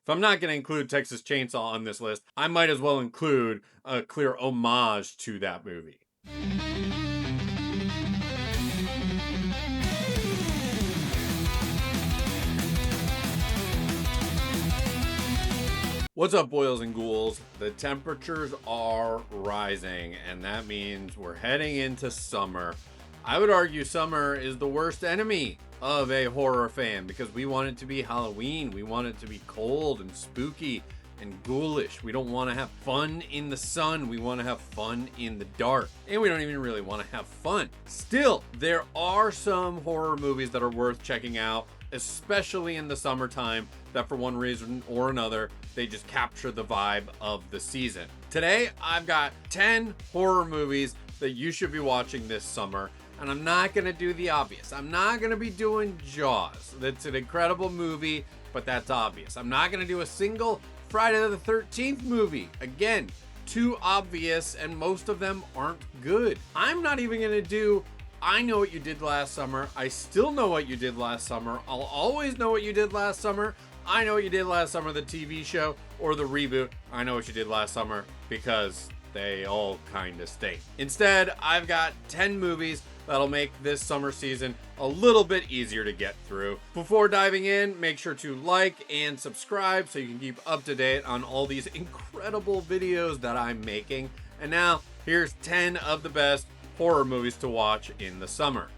if I'm not going to include Texas Chainsaw on this list, I might as well include a clear homage to that movie. What's up, boils and ghouls? The temperatures are rising, and that means we're heading into summer. I would argue summer is the worst enemy of a horror fan because we want it to be Halloween. We want it to be cold and spooky and ghoulish. We don't want to have fun in the sun. We want to have fun in the dark. And we don't even really want to have fun. Still, there are some horror movies that are worth checking out, especially in the summertime, that for one reason or another, they just capture the vibe of the season. Today, I've got 10 horror movies that you should be watching this summer, and I'm not gonna do the obvious. I'm not gonna be doing Jaws. That's an incredible movie, but that's obvious. I'm not gonna do a single Friday the 13th movie. Again, too obvious, and most of them aren't good. I'm not even gonna do I Know What You Did Last Summer. I still know what you did last summer. I'll always know what you did last summer. I Know What You Did Last Summer, the TV show, or the reboot, I Know What You Did Last Summer, because they all kind of stink. Instead, I've got 10 movies that'll make this summer season a little bit easier to get through. Before diving in, make sure to like and subscribe so you can keep up to date on all these incredible videos that I'm making. And now, here's 10 of the best horror movies to watch in the summer.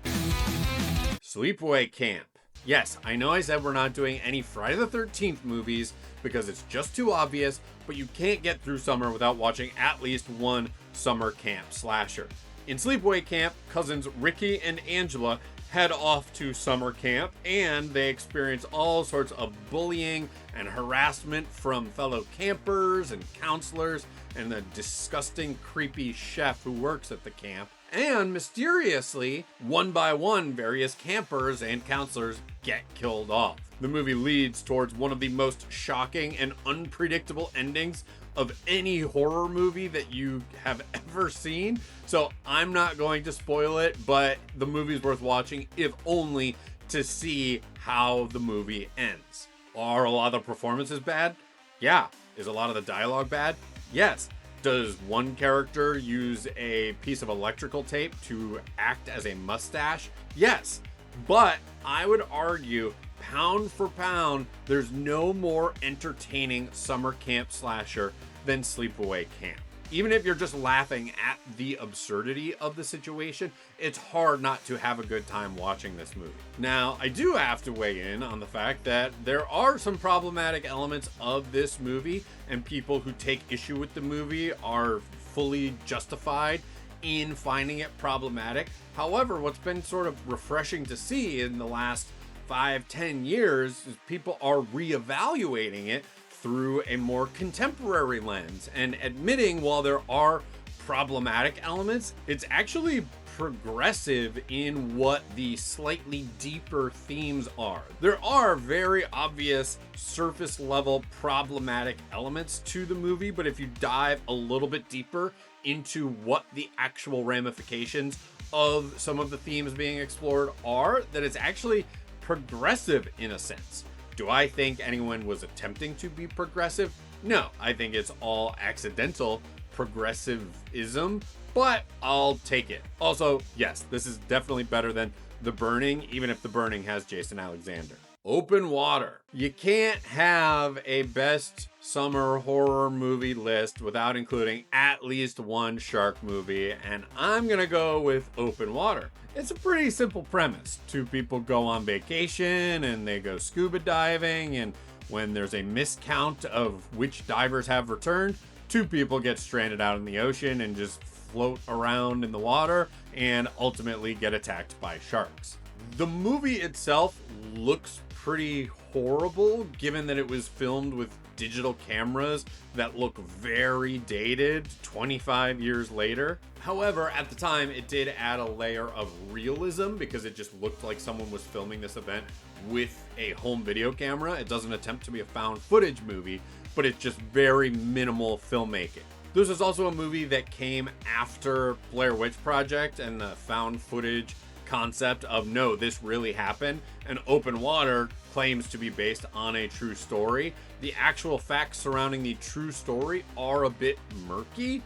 Sleepaway Camp. Yes, I know I said we're not doing any Friday the 13th movies because it's just too obvious, but you can't get through summer without watching at least one summer camp slasher. In Sleepaway Camp, cousins Ricky and Angela head off to summer camp, and they experience all sorts of bullying and harassment from fellow campers and counselors and the disgusting, creepy chef who works at the camp. And mysteriously, one by one, various campers and counselors get killed off. The movie leads towards one of the most shocking and unpredictable endings of any horror movie that you have ever seen. So I'm not going to spoil it, but the movie's worth watching, if only to see how the movie ends. Are a lot of the performances bad? Yeah. Is a lot of the dialogue bad? Yes. Does one character use a piece of electrical tape to act as a mustache? Yes. But I would argue, pound for pound, there's no more entertaining summer camp slasher than Sleepaway Camp. Even if you're just laughing at the absurdity of the situation, it's hard not to have a good time watching this movie. Now, I do have to weigh in on the fact that there are some problematic elements of this movie, and people who take issue with the movie are fully justified in finding it problematic. However, what's been sort of refreshing to see in the last 5-10 years is people are reevaluating it through a more contemporary lens and admitting while there are problematic elements, it's actually progressive in what the slightly deeper themes are. There are very obvious surface level problematic elements to the movie, but if you dive a little bit deeper into what the actual ramifications of some of the themes being explored are, that it's actually progressive in a sense. Do I think anyone was attempting to be progressive? No, I think it's all accidental progressivism, but I'll take it. Also, yes, this is definitely better than The Burning, even if The Burning has Jason Alexander. Open Water. You can't have a best summer horror movie list without including at least one shark movie, and I'm gonna go with Open Water. It's a pretty simple premise. Two people go on vacation and they go scuba diving, and when there's a miscount of which divers have returned, two people get stranded out in the ocean and just float around in the water and ultimately get attacked by sharks. The movie itself looks pretty horrible given that it was filmed with digital cameras that look very dated 25 years later. However, at the time, it did add a layer of realism because it just looked like someone was filming this event with a home video camera. It doesn't attempt to be a found footage movie, but it's just very minimal filmmaking. This is also a movie that came after Blair Witch Project and the found footage concept of no, this really happened, and Open Water claims to be based on a true story. The actual facts surrounding the true story are a bit murky,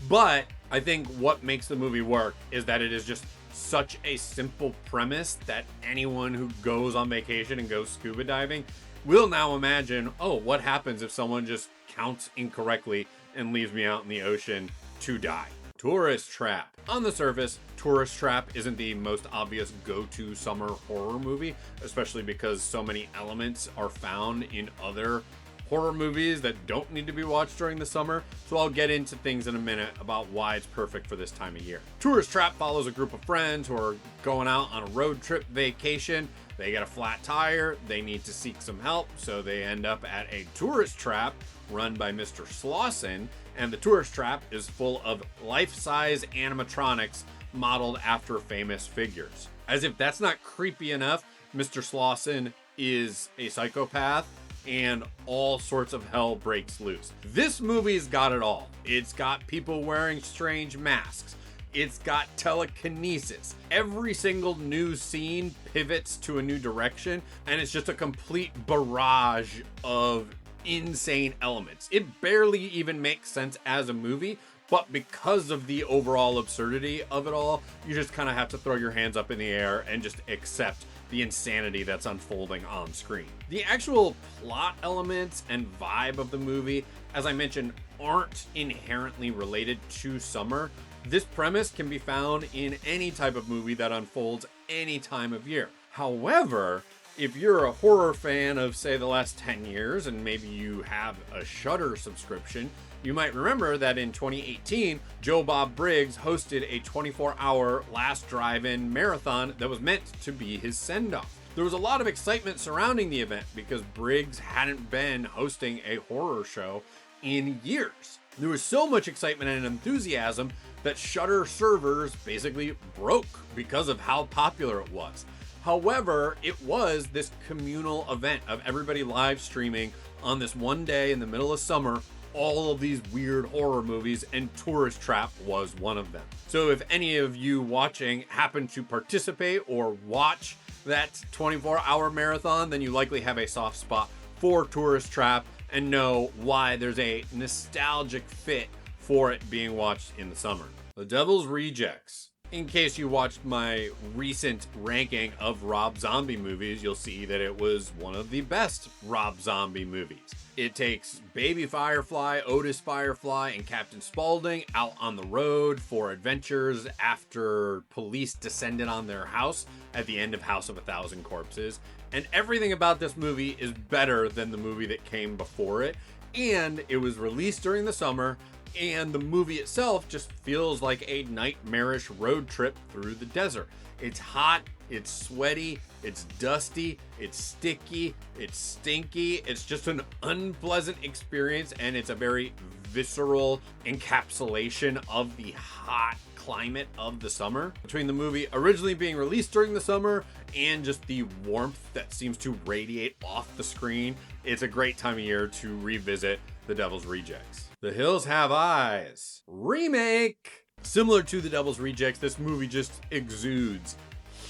but I think what makes the movie work is that it is just such a simple premise that anyone who goes on vacation and goes scuba diving will now imagine, oh, what happens if someone just counts incorrectly and leaves me out in the ocean to die? Tourist Trap. On the surface, Tourist Trap isn't the most obvious go-to summer horror movie, especially because so many elements are found in other horror movies that don't need to be watched during the summer, so I'll get into things in a minute about why it's perfect for this time of year. Tourist Trap follows a group of friends who are going out on a road trip vacation. They get a flat tire, they need to seek some help, so they end up at a tourist trap run by Mr. Slauson, and the tourist trap is full of life-size animatronics modeled after famous figures. As if that's not creepy enough, Mr. Slauson is a psychopath, and all sorts of hell breaks loose. This movie's got it all. It's got people wearing strange masks. It's got telekinesis. Every single new scene pivots to a new direction, and it's just a complete barrage of insane elements. It barely even makes sense as a movie, but because of the overall absurdity of it all, you just kind of have to throw your hands up in the air and just accept the insanity that's unfolding on screen. The actual plot elements and vibe of the movie, as I mentioned, aren't inherently related to summer. This premise can be found in any type of movie that unfolds any time of year. However, if you're a horror fan of, say, the last 10 years, and maybe you have a Shudder subscription, you might remember that in 2018, Joe Bob Briggs hosted a 24-hour Last Drive-In marathon that was meant to be his send-off. There was a lot of excitement surrounding the event because Briggs hadn't been hosting a horror show in years. There was so much excitement and enthusiasm that Shudder servers basically broke because of how popular it was. However, it was this communal event of everybody live streaming on this one day in the middle of summer all of these weird horror movies, and Tourist Trap was one of them. So if any of you watching happen to participate or watch that 24-hour marathon, then you likely have a soft spot for Tourist Trap and know why there's a nostalgic fit for it being watched in the summer. The Devil's Rejects. In case you watched my recent ranking of Rob Zombie movies, you'll see that it was one of the best Rob Zombie movies. It takes Baby Firefly, Otis Firefly, and Captain Spaulding out on the road for adventures after police descended on their house at the end of House of a Thousand Corpses. And everything about this movie is better than the movie that came before it. And it was released during the summer, and the movie itself just feels like a nightmarish road trip through the desert. It's hot, it's sweaty, it's dusty, it's sticky, it's stinky. It's just an unpleasant experience, and it's a very visceral encapsulation of the hot climate of the summer. Between the movie originally being released during the summer and just the warmth that seems to radiate off the screen, it's a great time of year to revisit The Devil's Rejects. The Hills Have Eyes remake. Similar to The Devil's Rejects, this movie just exudes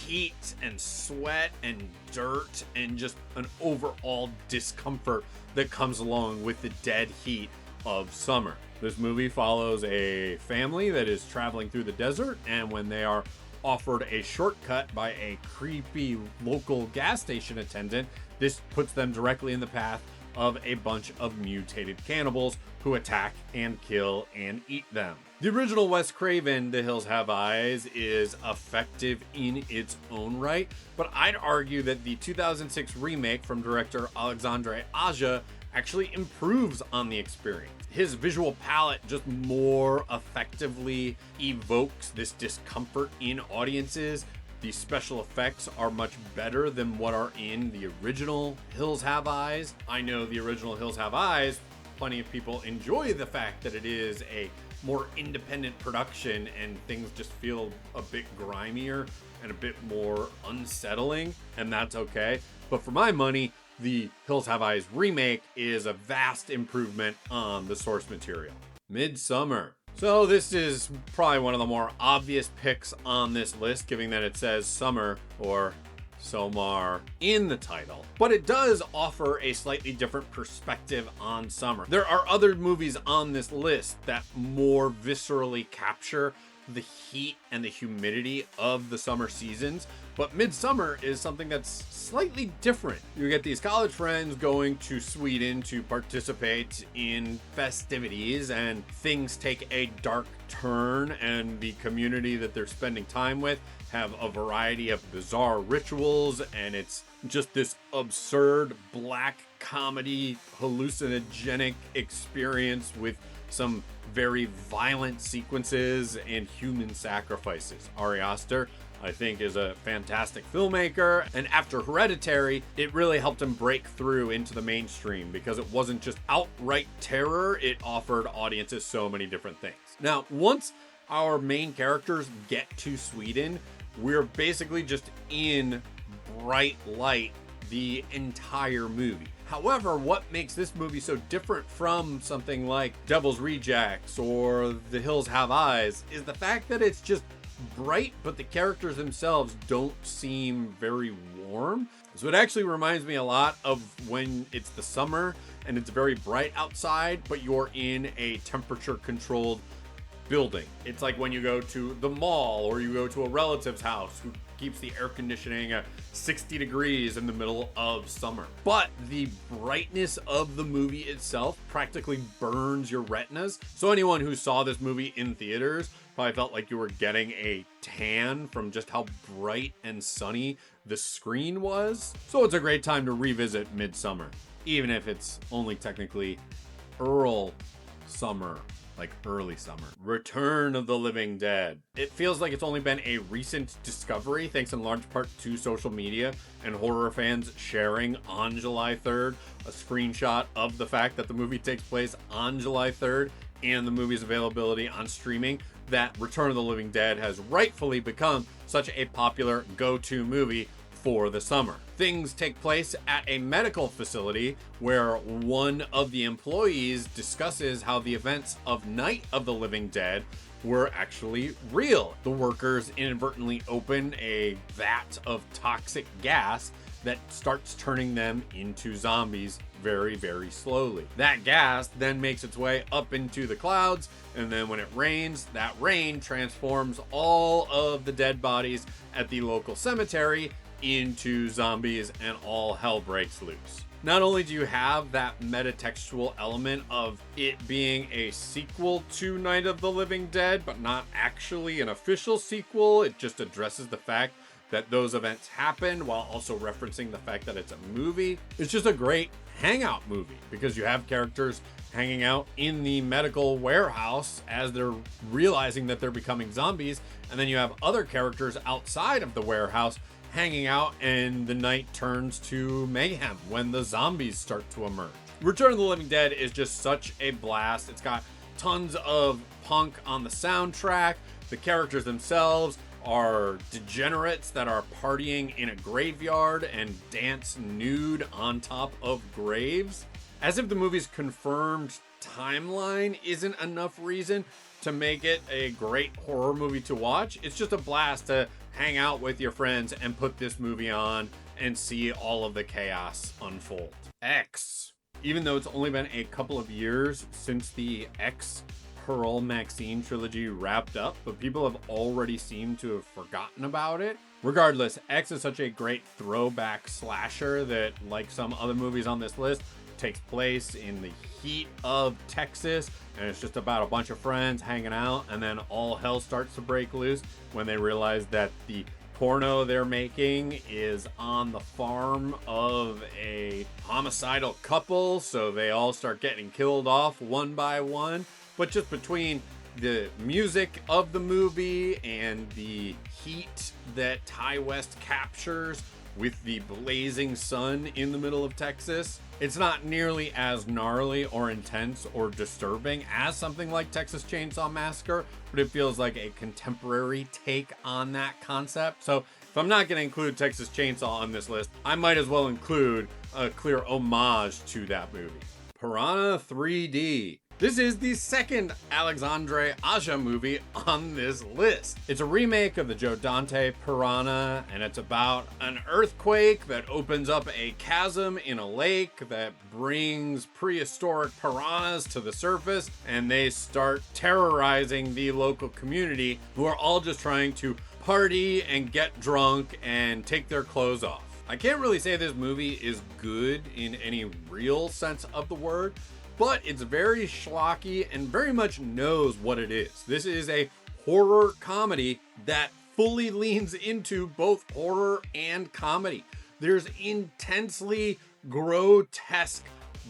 heat and sweat and dirt and just an overall discomfort that comes along with the dead heat of summer. This movie follows a family that is traveling through the desert, and when they are offered a shortcut by a creepy local gas station attendant, this puts them directly in the path of a bunch of mutated cannibals who attack and kill and eat them. The original Wes Craven, The Hills Have Eyes, is effective in its own right, but I'd argue that the 2006 remake from director Alexandre Aja actually improves on the experience. His visual palette just more effectively evokes this discomfort in audiences. The special effects are much better than what are in the original Hills Have Eyes. I know the original Hills Have Eyes, plenty of people enjoy the fact that it is a more independent production and things just feel a bit grimier and a bit more unsettling, and that's okay. But for my money, the Hills Have Eyes remake is a vast improvement on the source material. Midsummer. So this is probably one of the more obvious picks on this list, given that it says summer or Somar in the title, but it does offer a slightly different perspective on summer. There are other movies on this list that more viscerally capture the heat and the humidity of the summer seasons, but Midsummer is something that's slightly different. You get these college friends going to Sweden to participate in festivities, and things take a dark turn, and the community that they're spending time with have a variety of bizarre rituals, and it's just this absurd black comedy hallucinogenic experience with some very violent sequences and human sacrifices. Ari Aster, I think, is a fantastic filmmaker, and after Hereditary, it really helped him break through into the mainstream because it wasn't just outright terror, it offered audiences so many different things. Now, once our main characters get to Sweden, we're basically just in bright light the entire movie. However, what makes this movie so different from something like Devil's Rejects or The Hills Have Eyes is the fact that it's just bright, but the characters themselves don't seem very warm. So it actually reminds me a lot of when it's the summer and it's very bright outside, but you're in a temperature controlled building. It's like when you go to the mall or you go to a relative's house who keeps the air conditioning at 60 degrees in the middle of summer. But the brightness of the movie itself practically burns your retinas. So anyone who saw this movie in theaters probably felt like you were getting a tan from just how bright and sunny the screen was. So it's a great time to revisit Midsummer, even if it's only technically Earl Summer, like early summer. Return of the Living Dead. It feels like it's only been a recent discovery, thanks in large part to social media and horror fans sharing on July 3rd a screenshot of the fact that the movie takes place on July 3rd and the movie's availability on streaming, that Return of the Living Dead has rightfully become such a popular go-to movie for the summer. Things take place at a medical facility where one of the employees discusses how the events of Night of the Living Dead were actually real. The workers inadvertently open a vat of toxic gas that starts turning them into zombies very, very slowly. That gas then makes its way up into the clouds, and then when it rains, that rain transforms all of the dead bodies at the local cemetery into zombies, and all hell breaks loose. Not only do you have that metatextual element of it being a sequel to Night of the Living Dead, but not actually an official sequel, it just addresses the fact that those events happened while also referencing the fact that it's a movie. It's just a great hangout movie because you have characters hanging out in the medical warehouse as they're realizing that they're becoming zombies, and then you have other characters outside of the warehouse hanging out, and the night turns to mayhem when the zombies start to emerge. Return of the Living Dead is just such a blast. It's got tons of punk on the soundtrack. The characters themselves are degenerates that are partying in a graveyard and dance nude on top of graves. As if the movie's confirmed timeline isn't enough reason to make it a great horror movie to watch, it's just a blast to hang out with your friends and put this movie on and see all of the chaos unfold. X. Even though it's only been a couple of years since the X Pearl Maxine trilogy wrapped up, but people have already seemed to have forgotten about it. Regardless, X is such a great throwback slasher that, like some other movies on this list, takes place in the heat of Texas, and it's just about a bunch of friends hanging out, and then all hell starts to break loose when they realize that the porno they're making is on the farm of a homicidal couple, so they all start getting killed off one by one. But just between the music of the movie and the heat that Ty West captures with the blazing sun in the middle of Texas, it's not nearly as gnarly or intense or disturbing as something like Texas Chain Saw Massacre, but it feels like a contemporary take on that concept. So if I'm not going to include Texas Chainsaw on this list, I might as well include a clear homage to that movie. Piranha 3D. This is the second Alexandre Aja movie on this list. It's a remake of the Joe Dante Piranha, and it's about an earthquake that opens up a chasm in a lake that brings prehistoric piranhas to the surface, and they start terrorizing the local community, who are all just trying to party and get drunk and take their clothes off. I can't really say this movie is good in any real sense of the word, but it's very schlocky and very much knows what it is. This is a horror comedy that fully leans into both horror and comedy. There's intensely grotesque,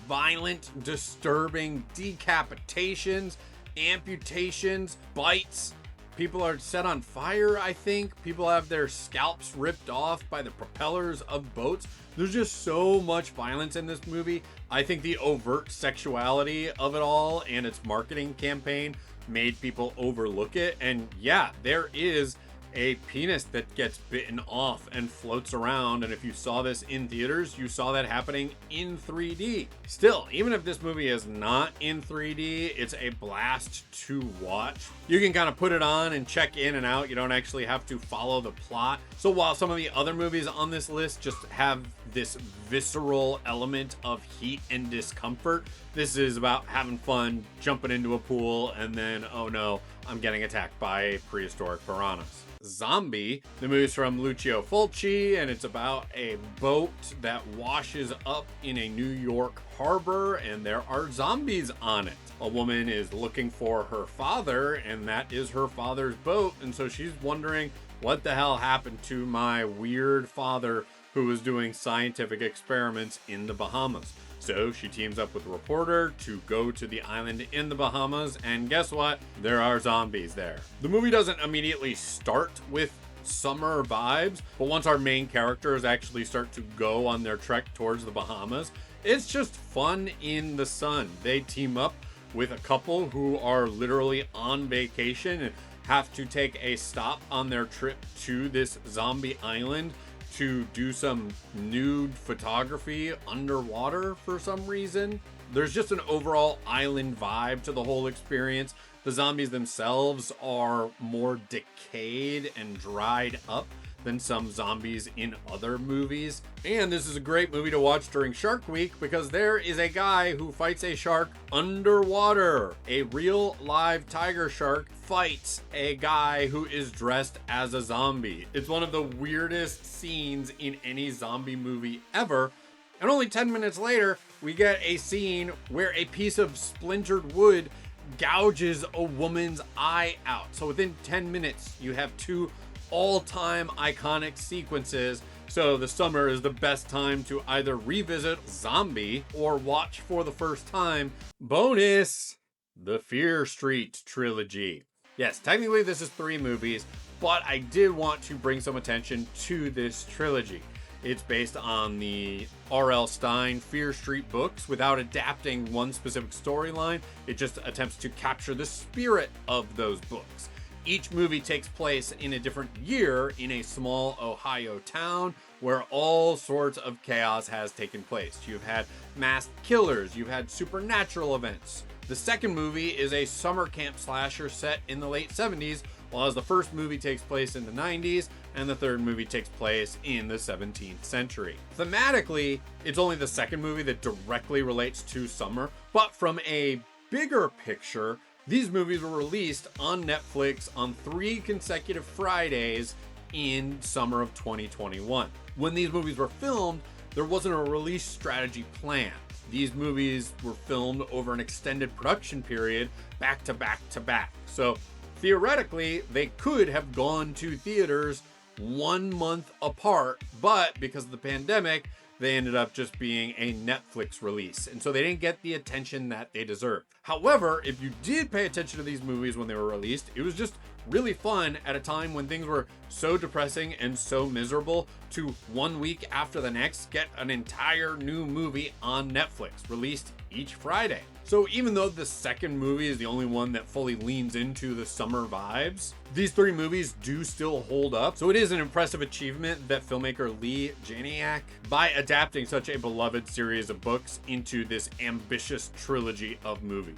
violent, disturbing decapitations, amputations, bites. People are set on fire, I think. People have their scalps ripped off by the propellers of boats. There's just so much violence in this movie. I think the overt sexuality of it all and its marketing campaign made people overlook it. And yeah, there is a penis that gets bitten off and floats around, and if you saw this in theaters, you saw that happening in 3D. Still, even if this movie is not in 3D, it's a blast to watch. You can kind of put it on and check in and out. You don't actually have to follow the plot. So while some of the other movies on this list just have this visceral element of heat and discomfort, this is about having fun, jumping into a pool, and then, oh no, I'm getting attacked by prehistoric piranhas. Zombie, the movie's from Lucio Fulci, and it's about a boat that washes up in a New York harbor, and there are zombies on it. A woman is looking for her father, and that is her father's boat, and so she's wondering, what the hell happened to my weird father who was doing scientific experiments in the Bahamas? So she teams up with a reporter to go to the island in the Bahamas, and guess what? There are zombies there. The movie doesn't immediately start with summer vibes, but once our main characters actually start to go on their trek towards the Bahamas, it's just fun in the sun. They team up with a couple who are literally on vacation and have to take a stop on their trip to this zombie island to do some nude photography underwater for some reason. There's just an overall island vibe to the whole experience. The zombies themselves are more decayed and dried up than some zombies in other movies. And this is a great movie to watch during Shark Week because there is a guy who fights a shark underwater. A real live tiger shark fights a guy who is dressed as a zombie. It's one of the weirdest scenes in any zombie movie ever. And only 10 minutes later, we get a scene where a piece of splintered wood gouges a woman's eye out. So within 10 minutes, you have two all-time iconic sequences. So the summer is the best time to either revisit Zombie or watch for the first time, bonus, the Fear Street trilogy. Yes, technically this is 3 movies, but I did want to bring some attention to this trilogy. It's based on the R.L. Stine Fear Street books without adapting one specific storyline. It just attempts to capture the spirit of those books. Each movie takes place in a different year in a small Ohio town where all sorts of chaos has taken place. You've had masked killers, you've had supernatural events. The second movie is a summer camp slasher set in the late 70s, while the first movie takes place in the 90s, and the third movie takes place in the 17th century. Thematically, it's only the second movie that directly relates to summer, but from a bigger picture, these movies were released on Netflix on 3 consecutive Fridays in summer of 2021. When these movies were filmed, there wasn't a release strategy plan. These movies were filmed over an extended production period, back to back to back. So theoretically, they could have gone to theaters 1 month apart, but because of the pandemic, they ended up just being a Netflix release. And so they didn't get the attention that they deserved. However, if you did pay attention to these movies when they were released, it was just really fun at a time when things were so depressing and so miserable to 1 week after the next get an entire new movie on Netflix, released each Friday. So even though the second movie is the only one that fully leans into the summer vibes, these 3 movies do still hold up. So it is an impressive achievement that filmmaker Lee Janiak, by adapting such a beloved series of books into this ambitious trilogy of movies.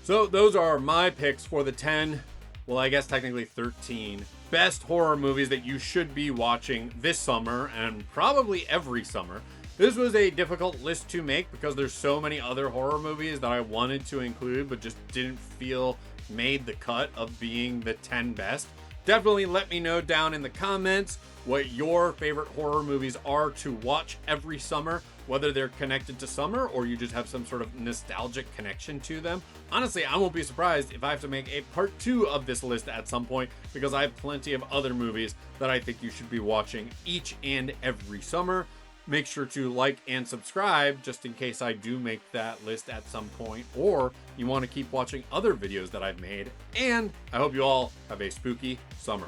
So those are my picks for the 10, well, I guess technically 13 best horror movies that you should be watching this summer and probably every summer. This was a difficult list to make because there's so many other horror movies that I wanted to include but just didn't feel made the cut of being the 10 best. Definitely let me know down in the comments what your favorite horror movies are to watch every summer, whether they're connected to summer or you just have some sort of nostalgic connection to them. Honestly, I won't be surprised if I have to make a part 2 of this list at some point because I have plenty of other movies that I think you should be watching each and every summer. Make sure to like and subscribe just in case I do make that list at some point, or you want to keep watching other videos that I've made. And I hope you all have a spooky summer.